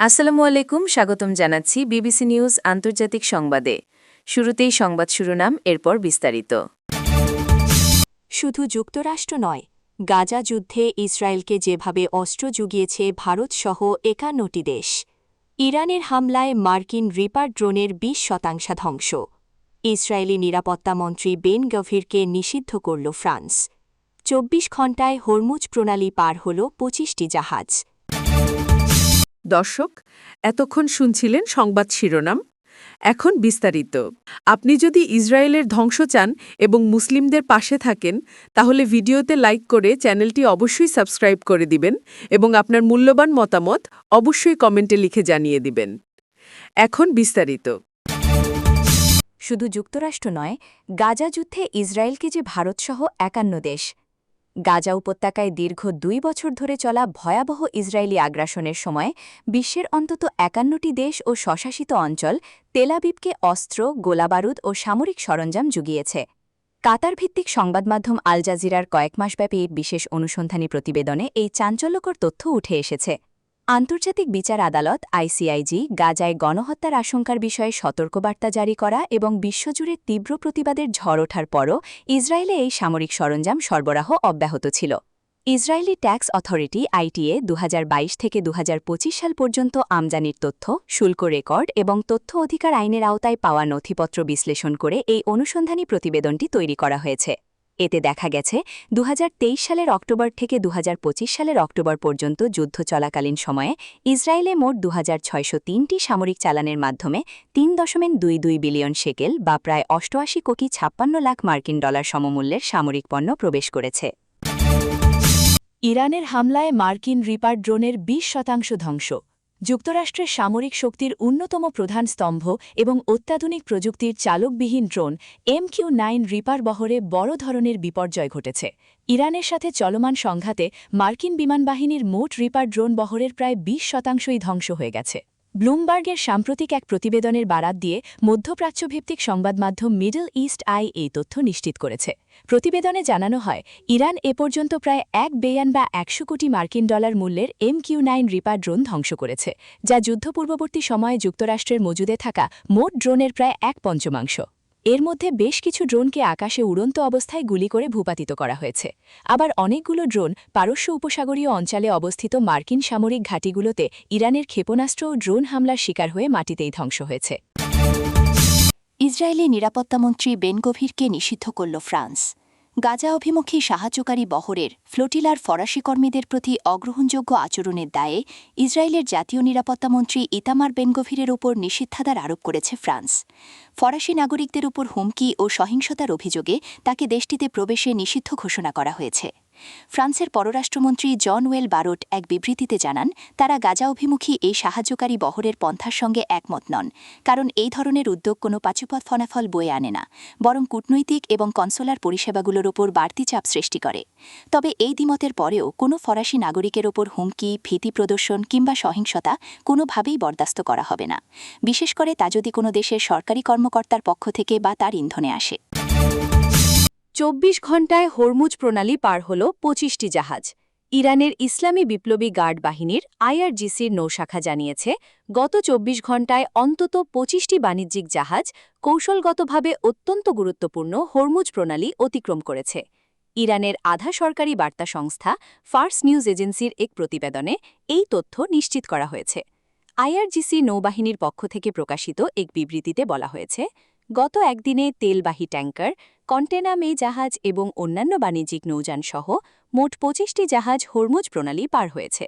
আসসালামু আলাইকুম, স্বাগতম জানাচ্ছি বিবিসি নিউজ আন্তর্জাতিক সংবাদে। শুরুতেই সংবাদ শিরোনাম, এরপর বিস্তারিত। শুধু যুক্তরাষ্ট্র নয়, গাজা যুদ্ধে ইসরায়েলকে যেভাবে অস্ত্র জুগিয়েছে ভারতসহ ৫১টি দেশ। ইরানের হামলায় মার্কিন রিপার ড্রোনের ২০% ধ্বংস। ইসরায়েলি নিরাপত্তামন্ত্রী বেন গভিরকে নিষিদ্ধ করল ফ্রান্স। ২৪ ঘণ্টায় হরমুজ প্রণালী পার হল ২৫টি জাহাজ। দর্শক, এতক্ষণ শুনছিলেন সংবাদ শিরোনাম। এখন বিস্তারিত। আপনি যদি ইসরায়েলের ধ্বংস চান এবং মুসলিমদের পাশে থাকেন, তাহলে ভিডিওতে লাইক করে চ্যানেলটি অবশ্যই সাবস্ক্রাইব করে দিবেন এবং আপনার মূল্যবান মতামত অবশ্যই কমেন্টে লিখে জানিয়ে দিবেন। এখন বিস্তারিত। শুধু যুক্তরাষ্ট্র নয়, গাজা যুদ্ধে ইসরায়েলকে যে ভারতসহ ৫১ দেশ। গাজা উপত্যকায় দীর্ঘ ২ বছর ধরে চলা ভয়াবহ ইসরায়েলি আগ্রাসনের সময় বিশ্বের অন্তত ৫১টি দেশ ও স্বশাসিত অঞ্চল তেলাবিবকে অস্ত্র, গোলাবারুদ ও সামরিক সরঞ্জাম জুগিয়েছে। কাতার ভিত্তিক সংবাদমাধ্যম আল জাজিরার কয়েক মাসব্যাপী বিশেষ অনুসন্ধানী প্রতিবেদনে এই চাঞ্চল্যকর তথ্য উঠে এসেছে। আন্তর্জাতিক বিচার আদালত আইসিআইজি গাজায় গণহত্যার আশঙ্কার বিষয়ে সতর্কবার্তা জারি করা এবং বিশ্বজুড়ে তীব্র প্রতিবাদের ঝড় ওঠার পরও ইসরায়েলে এই সামরিক সরঞ্জাম সরবরাহ অব্যাহত ছিল। ইসরায়েলি ট্যাক্স অথরিটি আইটিএ ২০২২ থেকে ২০২৫ সাল পর্যন্ত আমদানির তথ্য, শুল্ক রেকর্ড এবং তথ্য অধিকার আইনের আওতায় পাওয়া নথিপত্র বিশ্লেষণ করে এই অনুসন্ধানী প্রতিবেদনটি তৈরি করা হয়েছে। এতে দেখা গেছে ২০২৩ সালের অক্টোবর থেকে ২০২৫ সালের অক্টোবর পর্যন্ত যুদ্ধ চলাকালীন সময়ে ইসরায়েলে মোট ২৬০৩টি সামরিক চালানের মাধ্যমে ৩.22 বিলিয়ন শেকেল বা প্রায় ৮৮ কোটি ৫৬ লাখ মার্কিন ডলার সমমূল্যের সামরিক পণ্য প্রবেশ করেছে। ইরানের হামলায় মার্কিন রিপার ড্রোনের ২০% ধ্বংস। যুক্তরাষ্ট্রের সামরিক শক্তির অন্যতম প্রধান স্তম্ভ এবং অত্যাধুনিক প্রযুক্তির চালকবিহীন ড্রোন MQ-9 রিপার বহরে বড় ধরনের বিপর্যয় ঘটেছে। ইরানের সাথে চলমান সংঘাতে মার্কিন বিমানবাহিনীর মোট রিপার ড্রোন বহরের প্রায় ২০%ই ধ্বংস হয়ে গেছে। ব্লুমবার্গের সাম্প্রতিক এক প্রতিবেদনের বারাত দিয়ে মধ্যপ্রাচ্যভিত্তিক সংবাদমাধ্যম মিডল ইস্ট আই এই তথ্য নিশ্চিত করেছে। প্রতিবেদনে জানানো হয়, ইরান এ পর্যন্ত প্রায় $1 বিলিয়ন বা ১০০ কোটি মার্কিন ডলার মূল্যের MQ-9 রিপার ড্রোন ধ্বংস করেছে, যা যুদ্ধপূর্ববর্তী সময়ে যুক্তরাষ্ট্রের মজুদে থাকা মোট ড্রোনের প্রায় ১/৫। এর মধ্যে বেশ কিছু ড্রোনকে আকাশে উড়ন্ত অবস্থায় গুলি করে ভূপাতিত করা হয়েছে। আবার অনেকগুলো ড্রোন পারস্য উপসাগরীয় অঞ্চলে অবস্থিত মার্কিন সামরিক ঘাঁটিগুলোতে ইরানের ক্ষেপণাস্ত্র ও ড্রোন হামলার শিকার হয়ে মাটিতেই ধ্বংস হয়েছে। ইসরায়েলি নিরাপত্তামন্ত্রী বেন গভিরকে নিষিদ্ধ করল ফ্রান্স। গাজা অভিমুখী সাহায্যকারী বহরের ফ্লোটিলার ফরাসি কর্মীদের প্রতি অগ্রহণযোগ্য আচরণের দায়ে ইসরায়েলের জাতীয় নিরাপত্তামন্ত্রী ইতামার বেন গভিরের ওপর নিষেধাজ্ঞা আরোপ করেছে ফ্রান্স। ফরাসি নাগরিকদের উপর হুমকি ও সহিংসতার অভিযোগে তাকে দেশটিতে প্রবেশে নিষিদ্ধ ঘোষণা করা হয়েছে। ফ্রান্সের পররাষ্ট্রমন্ত্রী জন ওয়েল বারোট এক বিবৃতিতে জানান, তারা গাজা অভিমুখী এই সাহায্যকারী বহরের পন্থার সঙ্গে একমত নন, কারণ এই ধরনের উদ্যোগ কোনো পাচুপথ ফলাফল বয়ে আনে না, বরং কূটনৈতিক এবং কনসুলার পরিষেবাগুলোর ওপর বাড়তি চাপ সৃষ্টি করে। তবে এই দ্বিমতের পরেও কোনো ফরাসি নাগরিকের ওপর হুমকি, ভীতি প্রদর্শন কিংবা সহিংসতা কোনোভাবেই বরদাস্ত করা হবে না, বিশেষ করে তা যদি কোনো দেশের সরকারি কর্মকর্তার পক্ষ থেকে বা তার ইন্ধনে আসে। ২৪ ঘণ্টায় হরমুজ প্রণালী পার হল ২৫টি জাহাজ। ইরানের ইসলামী বিপ্লবী গার্ড বাহিনীর IRGCর নৌশাখা জানিয়েছে, গত ২৪ ঘণ্টায় অন্তত ২৫টি বাণিজ্যিক জাহাজ কৌশলগতভাবে অত্যন্ত গুরুত্বপূর্ণ হরমুজ প্রণালী অতিক্রম করেছে। ইরানের আধা সরকারি বার্তা সংস্থা ফার্স নিউজ এজেন্সির এক প্রতিবেদনে এই তথ্য নিশ্চিত করা হয়েছে। IRGC নৌবাহিনীর পক্ষ থেকে প্রকাশিত এক বিবৃতিতে বলা হয়েছে, গত একদিনে তেলবাহী ট্যাঙ্কার, কন্টেনারমেই জাহাজ এবং অন্যান্য বাণিজ্যিক নৌযান সহ মোট ২৫টি জাহাজ হরমুজ প্রণালী পার হয়েছে।